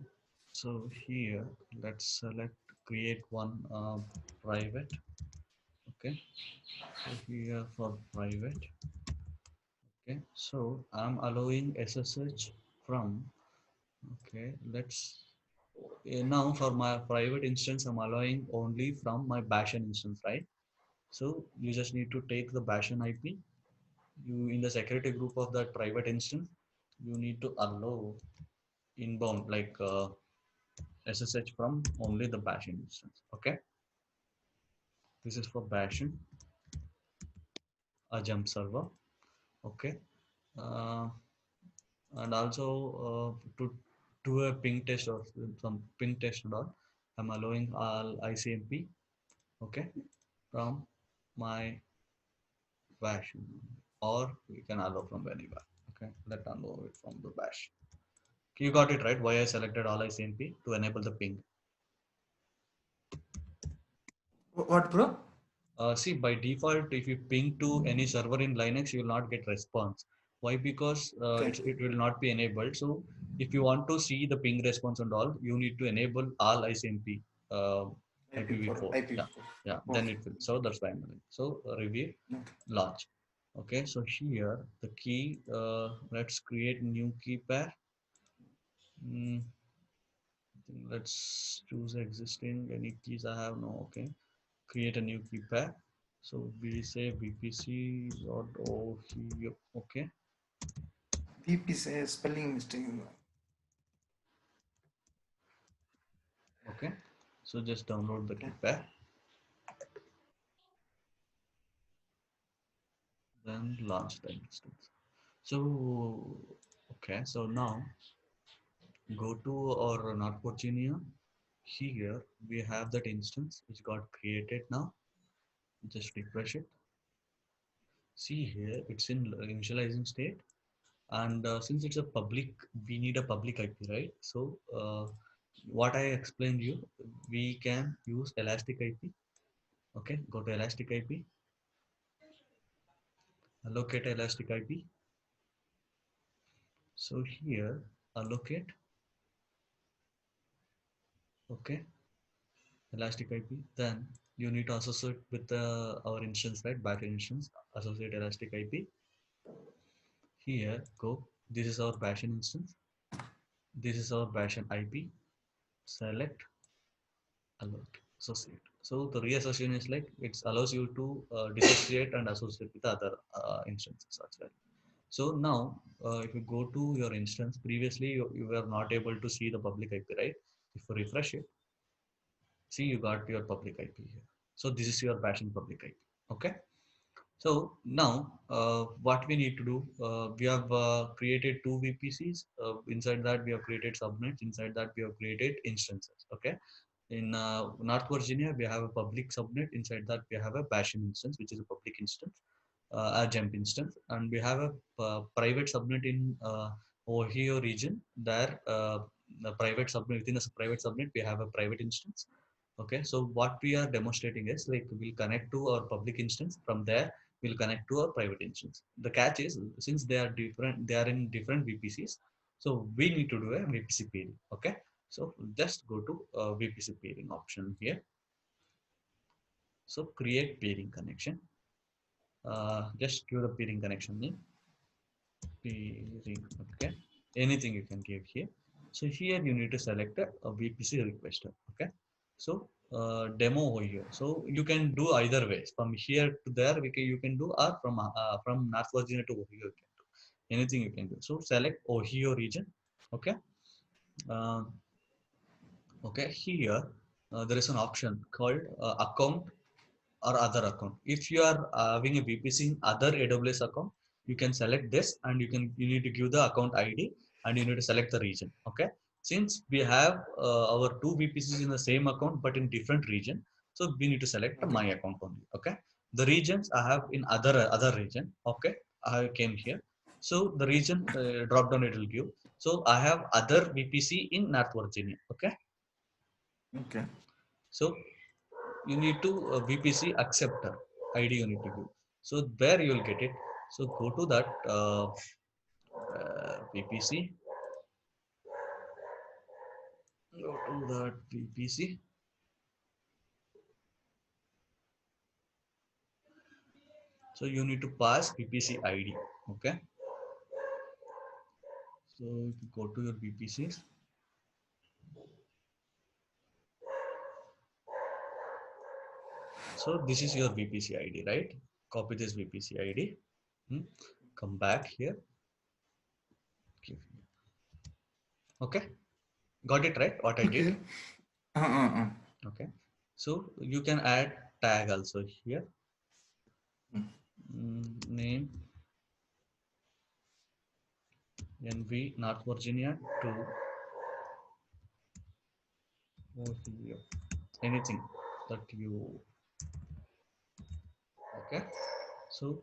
So here, let's select create one private. Okay. So here for private. Okay. So I'm allowing SSH from. Okay. Let's now for my private instance, I'm allowing only from my Bastion instance, right? So you just need to take the Bastion IP. You in the security group of that private instance, you need to allow inbound like SSH from only the Bastion instance. Okay, this is for Bastion, a jump server. Okay, uh, and also to do a ping test or some ping test dot, I'm allowing all ICMP. Okay, from my Bash, or we can allow from anywhere. Okay, let allow it from the Bash. You got it right. Why I selected all ICMP to enable the ping. What, bro? See, by default, if you ping to any server in Linux, you will not get response. Why? Because Okay. it will not be enabled. So if you want to see the ping response and all, you need to enable all ICMP IPv4. IP4. Yeah, yeah. Then it will. So that's why I'm doing. So review, Okay. launch. Okay. So here the key. Let's create new key pair. Mm, let's choose existing. Any keys I have? No. Okay. Create a new key pair. So we say vpc.o here. Okay. VP says spelling mistake. Okay. So just download the Okay. key pair. Then launch the instance. So okay. So now go to our North Virginia. Here we have that instance which got created now. Just refresh it. See here it's in initializing state. And since it's a public, we need a public IP, right? So what I explained you, we can use elastic IP. Okay, go to elastic IP, allocate elastic IP. So here allocate, okay, elastic IP. Then you need to associate with our instance, right? Battery instance, associate elastic IP. Here go. This is our Bastion instance. This is our Bastion IP. Select, allocate, associate. So the reassociation is like it allows you to dissociate and associate with other instances as well. So now, if you go to your instance, previously you were not able to see the public IP, right? If you refresh it, see you got your public IP here. So this is your Bastion public IP. Okay. So now, what we need to do, we have created two VPCs. Inside that, we have created subnets. Inside that, we have created instances. Okay. In North Virginia, we have a public subnet. Inside that, we have a Bastion instance, which is a public instance, a jump instance, and we have a private subnet in Ohio region. There, the private subnet within a private subnet, we have a private instance. Okay, so what we are demonstrating is like we'll connect to our public instance. From there, will connect to our private instance. The catch is, since they are different, they are in different VPCs. So we need to do a VPC peering. Okay. So just go to VPC peering option here. So create peering connection. Just give the peering connection name. Peering. Okay. Anything you can give here. So here you need to select a VPC requester. Okay. So demo over here. So you can do either ways. From here to there, you can do, or from North Virginia to Ohio, you can do anything you can do. So select Ohio region. Okay. Uh, okay. Here there is an option called account or other account. If you are having a VPC in other AWS account, you can select this, and you need to give the account ID, and you need to select the region. Okay. Since we have our two VPCs in the same account but in different region, so we need to select Okay. my account only. Okay. The regions I have in other region. Okay. I came here. So the region drop down it will give. So I have other VPC in North Virginia. Okay. Okay. So you need to VPC acceptor ID you need to give. So where you will get it. So go to that VPC. Go to that VPC. So you need to pass VPC ID. Okay. So if you go to your VPCs. So this is your VPC ID, right? Copy this VPC ID. Come back here. Okay. Got it right? What I did. Okay. Okay. So you can add tag also here. Name NV North Virginia to Ohio. Anything that you. Okay. So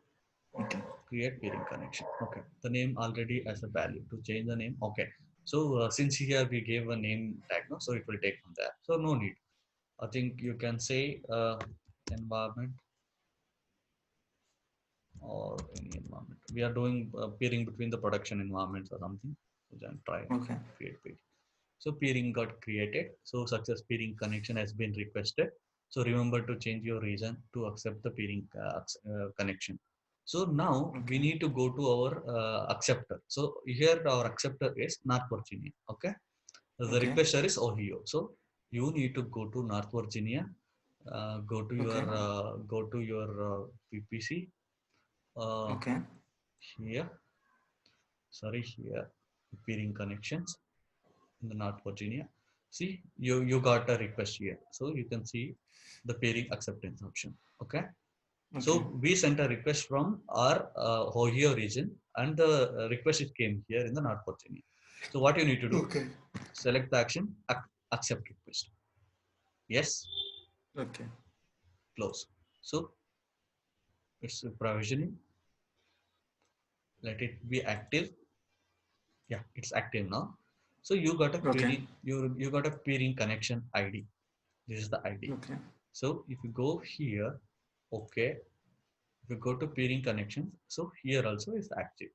Okay. create peering connection. Okay. The name already as a value. To change the name. Okay. So since here we gave a name tag, no, so it will take from there. So no need. I think you can say environment or any environment. We are doing peering between the production environments or something. So then try Okay. create peering. So peering got created. So success peering connection has been requested. So remember to change your region to accept the peering connection. So now we need to go to our acceptor. So here our acceptor is North Virginia. Okay. The requester is Ohio. So you need to go to North Virginia. Go to your VPC. Okay. Here. Sorry, here. Peering connections in the North Virginia. See, you got a request here. So you can see the peering acceptance option. Okay. So we sent a request from our Ohio region, and the request it came here in the North Virginia. So what you need to do? Okay. Select the action, accept request. Yes. Okay. Close. So it's provisioning. Let it be active. Yeah, it's active now. So you got a peering, you got a peering connection ID. This is the ID. Okay. So if you go here, okay, if you go to peering connections, so here also is active.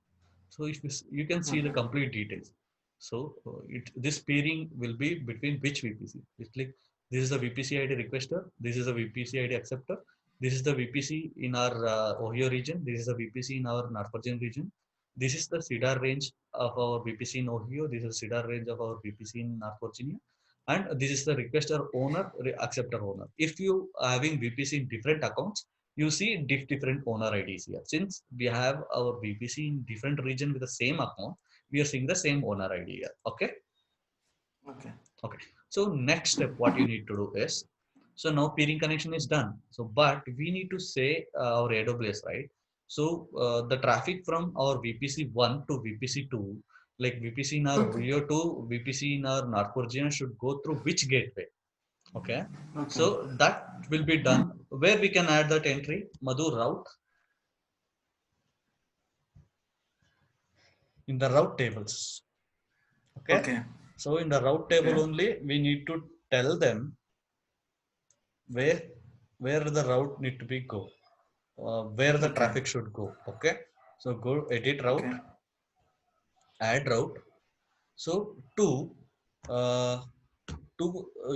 So if you can see the complete details. So this peering will be between which VPC. It's like this is the VPC ID requester, this is the VPC ID acceptor, this is the VPC in our Ohio region, this is the VPC in our North Virginia region, this is the CEDAR range of our VPC in Ohio, this is the CEDAR range of our VPC in North Virginia, and this is the requester owner, acceptor owner. If you are having VPC in different accounts, you see different owner IDs here. Since we have our VPC in different region with the same account, we are seeing the same owner ID here. Okay. Okay. Okay. So next step, what you need to do is, so now peering connection is done. So, but we need to say our AWS, right? So the traffic from our VPC 1 to VPC 2, like VPC in our Ohio to VPC in our North Virginia should go through which gateway? Okay. So that will be done. Where we can add that entry, Madhu, route. In the route tables. Okay. So in the route table only, we need to tell them where the route need to be go. where the Okay. traffic should go. Okay, so go edit route, Okay. add route. So uh,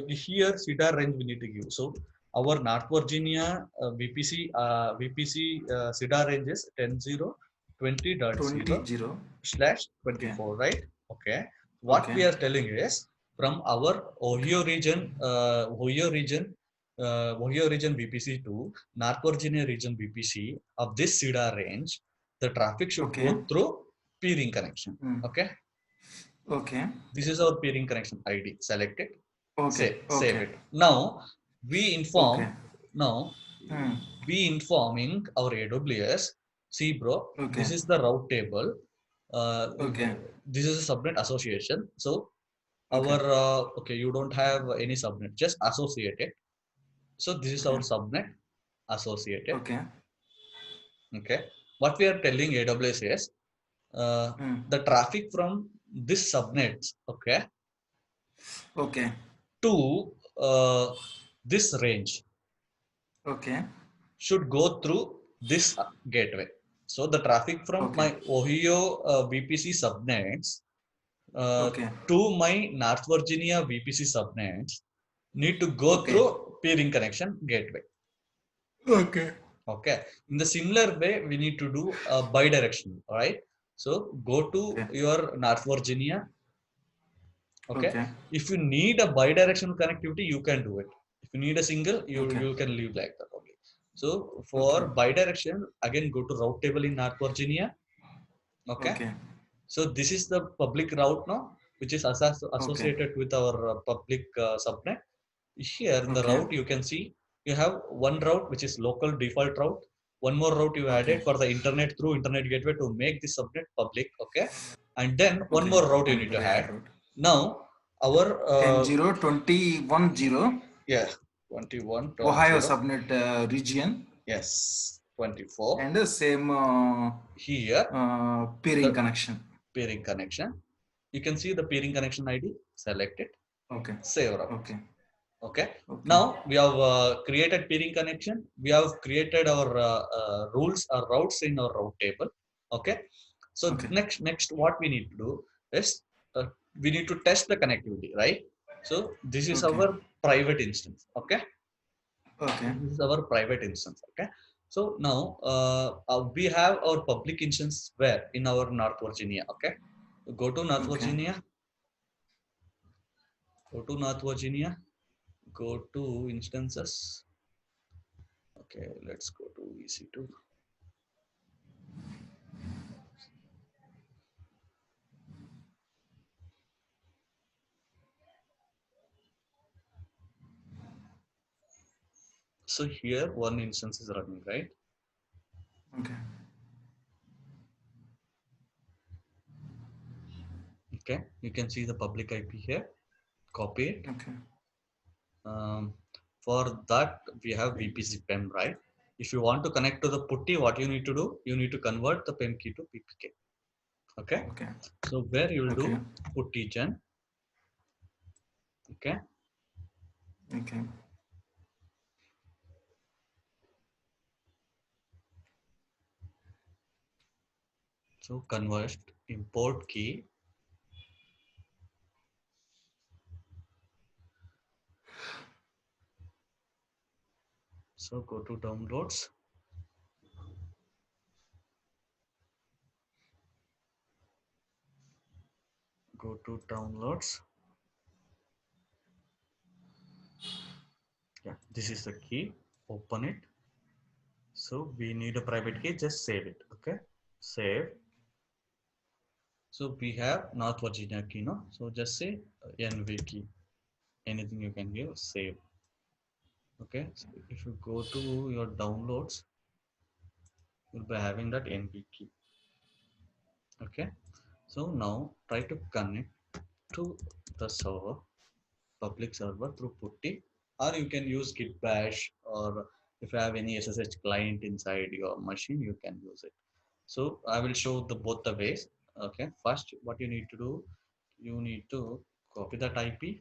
here CEDAR range we need to give. So our North Virginia VPC CEDAR range is 10.0.20.0 20. slash Okay. 24, right? Okay. What Okay. we are telling is from our Okay. Ohio region VPC to North Virginia region VPC of this CEDAR range, the traffic should Okay. go through peering connection. Mm. Okay. Okay. This is our peering connection ID. Select it, Okay. save Okay. it. Now we Okay. inform. Now Mm. we informing our AWS. See, bro, Okay. this is the route table. Uh, Okay. this is a subnet association. So Okay. our okay, you don't have any subnet, just associate it. So this is Okay. our subnet associated. Okay. Okay, what we are telling AWS is Mm. the traffic from this subnets, okay, Okay. to this range Okay. should go through this gateway. So the traffic from Okay. my Ohio VPC subnets Okay. to my North Virginia VPC subnets need to go Okay. through peering connection gateway. Okay. Okay. In the similar way, we need to do a bidirectional. All right. So go to Okay. your North Virginia. Okay. Okay. If you need a bidirectional connectivity, you can do it. If you need a single, Okay. you can leave like that only. So for Okay. bidirection, again go to route table in North Virginia. Okay. Okay. So this is the public route now, which is Okay. associated with our public subnet. Here in the Okay. route, you can see you have one route which is local default route. One more route you Okay. added for the internet through internet gateway to make this subnet public. Okay, and then one Okay. more route you And need the to layer add. route. Now our 10.0, 21.0 yeah 21 Ohio 0 subnet region yes 24 and the same here peering the connection. peering connection. You can see the peering connection ID. Select it. Okay. Save route. Okay. Okay. Okay. Now we have created peering connection. We have created our rules or routes in our route table. Okay. So Okay. next what we need to do is we need to test the connectivity, right? So this is Okay. our private instance. Okay. Okay. This is our private instance. Okay. So now we have our public instance where in our North Virginia. Okay. Go to North Okay. Virginia. Go to North Virginia. Go to instances. Okay, let's go to EC2. So here one instance is running, right? Okay. Okay, you can see the public IP here. Copy it. Okay. For that, we have VPC PEM, right? If you want to connect to the putty, what you need to do? You need to convert the PEM key to PPK. Okay. Okay. So where you will Okay. do putty gen. Okay. Okay. So convert import key. So go to downloads. Go to downloads. Yeah, this is the key. Open it. So we need a private key. Just save it. Okay. Save. So we have North Virginia key, no? So just say NV key. Anything you can give. Save. Okay. So if you go to your downloads, you'll be having that NV key. Okay. So now try to connect to the server, public server through putty, or you can use git bash, or if you have any SSH client inside your machine, you can use it. So I will show the both the ways. Okay, first what you need to do, you need to copy that IP.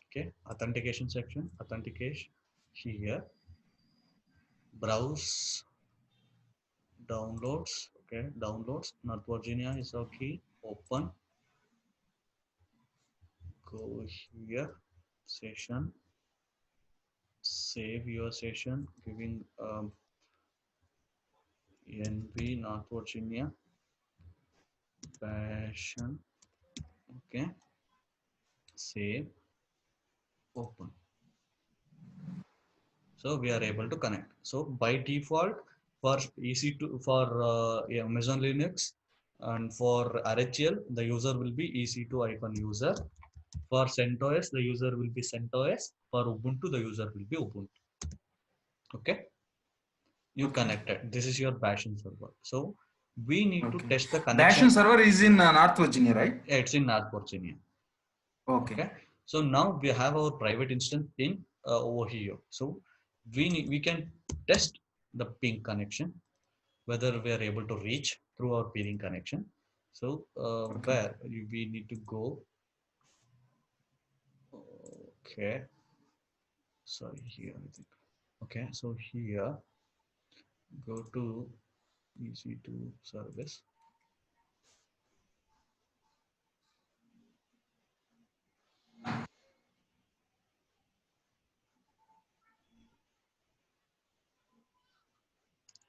Okay, authentication section, authenticate here, browse downloads. Okay, downloads. North Virginia is our key. Open. Go here. Session. Save your session. Giving NV North Virginia. Passion. Okay. Save. Open. So we are able to connect. So by default, for EC2 for Amazon Linux and for RHEL, the user will be EC2-user. For CentOS, the user will be CentOS. For Ubuntu, the user will be Ubuntu. Okay, you Okay. connected. This is your Bastion server. So we need to Okay. test the Bastion connection. server is in North Virginia, right? Yeah, it's in North Virginia. Okay. Okay, so now we have our private instance in over here. So we can test the ping connection, whether we are able to reach through our peering connection. So Okay. where we need to go. Okay, sorry, here I think. Okay, so here go to EC2 service.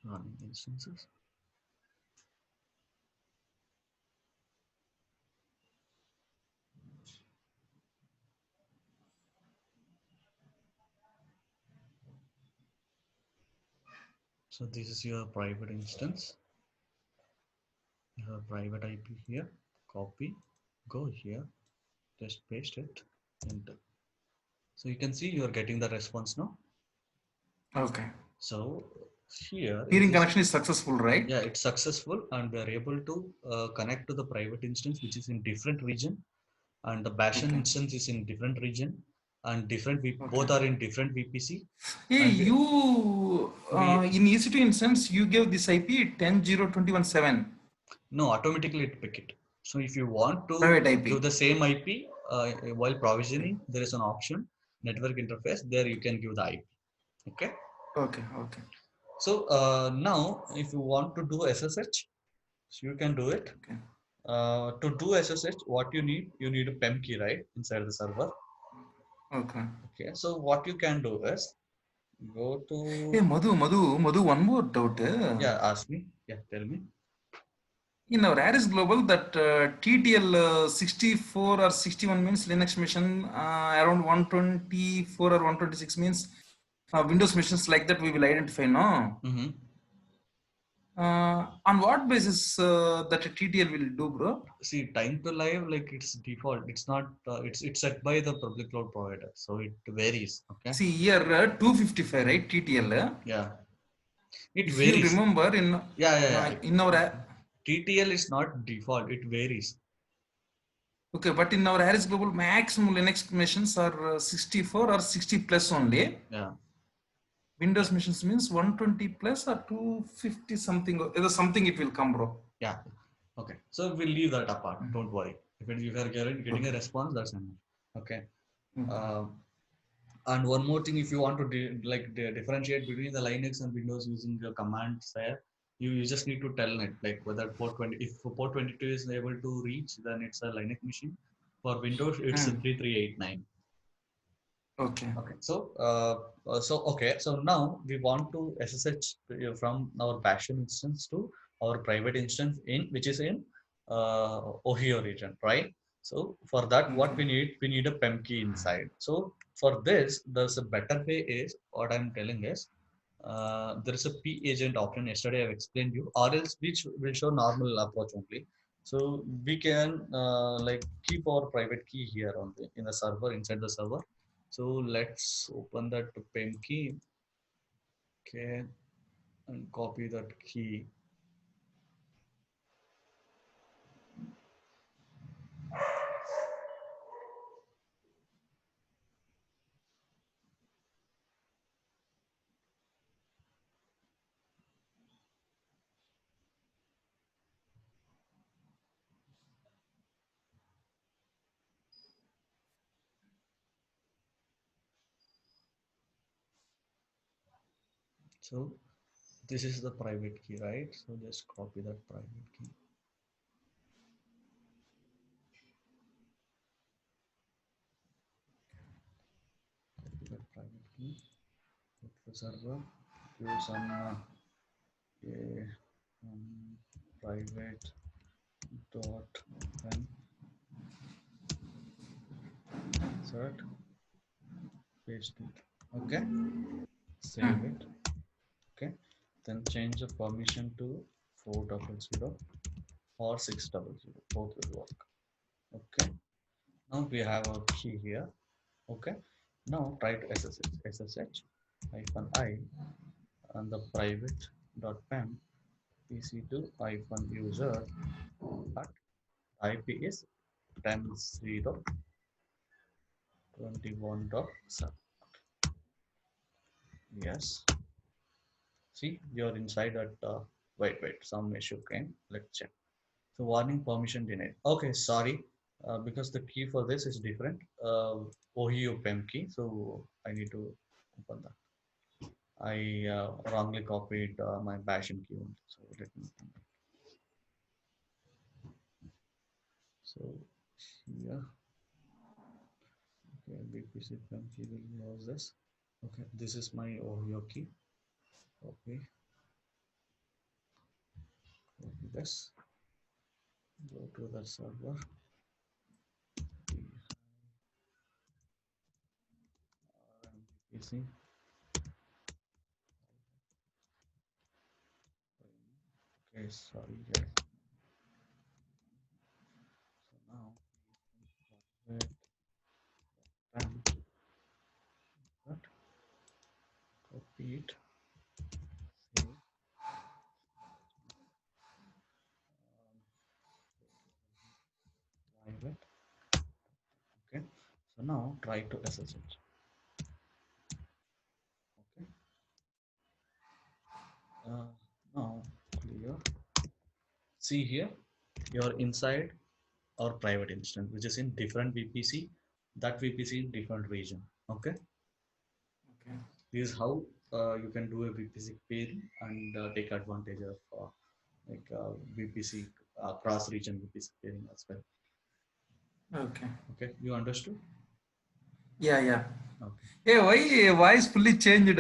Running instances. So this is your private instance. You have private IP here. Copy. Go here. Just paste it. Enter. So you can see you are getting the response now. Okay. So here Peering connection is successful, right? yeah, it's successful, and we are able to connect to the private instance, which is in different region, and the Bastion Okay. instance is in different region, and Okay. both are in different VPC. Hey, And you we in EC2 instance, you gave this IP 10.0.21.7 no, automatically it pick it. So if you want to private give IP. the same IP while provisioning, there is an option network interface. There you can give the IP. Okay. Okay. Okay. So now, if you want to do SSH, so you can do it. Okay. To do SSH, what you need a PEM key, right, inside the server. Okay. Okay, so what you can do is go Hey, to Madhu, one more doubt. yeah, ask me. Yeah, tell me. In our Aris Global, that TTL 64 or 61 means Linux machine, around 124 or 126 means Windows machines like that we will identify, no? Mm-hmm. On what basis that TTL will do, bro? See, time to live, like it's default. It's not. It's set by the public cloud provider, so it varies. Okay. See here 255, right? TTL. Yeah, it If you varies. remember Yeah, yeah, yeah. in our TTL is not default. It varies. okay, but in our Aris Global, maximum Linux machines are 64 or 60 plus only. Yeah. Windows machines means 120 plus or 250 something. Or something it will come, bro. Yeah. Okay. So we'll leave that apart. Don't worry. If you are getting a Okay. response, that's enough. Okay. Okay. Uh, and one more thing, if you want to differentiate between the Linux and Windows using the commands there, you just need to tell it like whether port 20, if port 22 is able to reach, then it's a Linux machine. For Windows, it's a Hmm. 3389. Okay. Okay, so now we want to SSH from our Bastion instance to our private instance in which is in Ohio region, right? So for that, what Okay. we need a PEM key inside. So for this, there's a better way is what I'm telling is there is a P agent option. Yesterday I've explained you, or else which will show normal approach only. So we can like keep our private key here only in the server inside the server. So let's open that PEM key, okay, and copy that key. So This is the private key, right? So just copy that private key. Copy that private key. Go to the server. Do some private dot pen insert, paste it. Okay, save it. Okay, then change the permission to 400 or 600. Both will work. Okay, now we have a key here. Okay, now try to SSH hyphen I and the private dot pen pc2 hyphen user, but IP is 10.0.21.7. Yes. See, you're inside at. Wait, some issue came. Let's check. So warning, permission denied. Okay, sorry. Because the key for this is different. OHIO PEM key. So I need to open that. I wrongly copied my Bastion key. So let me open that. So here. Okay, VPC PEM key will use this. Okay, this is my OHIO key. Copy this. Go to the server. VPC. Okay, sorry guys. So now wait, but copy it, save, private. Okay. So now try to SSH. Okay. Now clear. See here, you're inside our private instance, which is in different VPC. That VPC in different region. Okay. Okay. This is how you can do a VPC pairing and take advantage of VPC cross region VPC pairing as well. Okay. Okay, you understood? Yeah. Okay. Hey, why voice fully changed?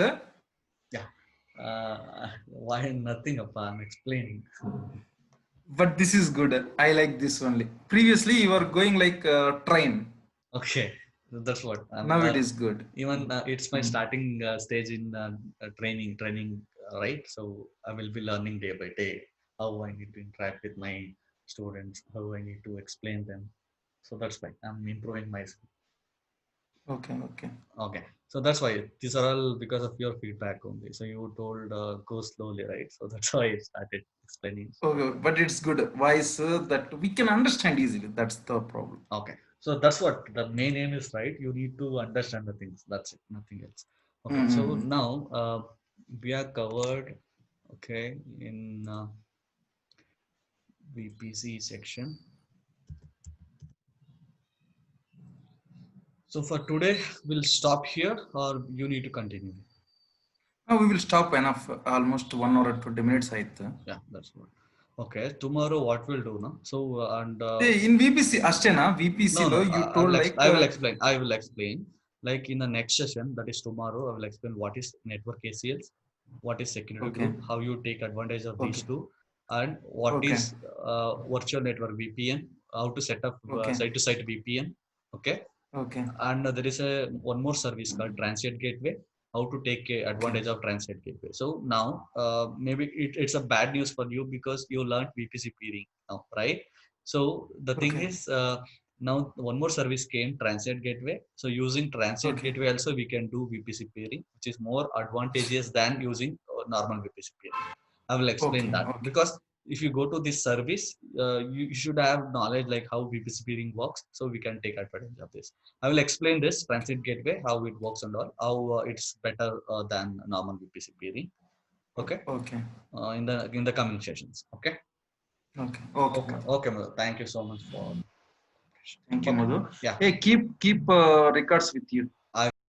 Yeah. Why nothing, Appa? I'm explaining. But this is good. I like this only. Previously, you were going like train. Okay, that's what. Now it is good. Even it's my starting stage in training, right? So I will be learning day by day how I need to interact with my students, how I need to explain them. So that's why I'm improving myself. Okay. Okay, so that's why these are all because of your feedback only. So you told go slowly, right? So that's why I started explaining. Okay, but it's good. Voice that we can understand easily. That's the problem. Okay, so that's what the main aim is, right? You need to understand the things. That's it, nothing else. Okay, so now we are covered. Okay, in VPC section. So for today, we'll stop here, or you need to continue. Now we will stop enough. Almost 1 hour and 20 minutes. Yeah, that's what. Okay, tomorrow what we'll do now? So In VPC, Ashtena, VPC no, lo, you I told will like. I will explain. I will explain. Like in the next session, that is tomorrow, I will explain what is network ACLs, what is security Okay. group, how you take advantage of these Okay. two, and what Okay. is virtual network VPN, how to set up Okay. site-to-site VPN. Okay. Okay. And there is a one more service called Transit Gateway. How to take advantage of Transit Gateway. So now maybe it's a bad news for you because you learned VPC peering now, right? So the thing Okay. is now one more service came, Transit Gateway. So using Transit Okay. Gateway also we can do VPC peering, which is more advantageous than using normal VPC peering. I will explain that Okay. because if you go to this service, you should have knowledge like how VPC peering works, so we can take advantage of this. I will explain this Transit Gateway, how it works and all, how it's better than normal VPC peering. Okay. Okay. In the coming sessions. Okay. Okay. Okay, Madhu. Thank you so much for. Thank you, Okay. Madhu. Yeah. Hey, keep records with you.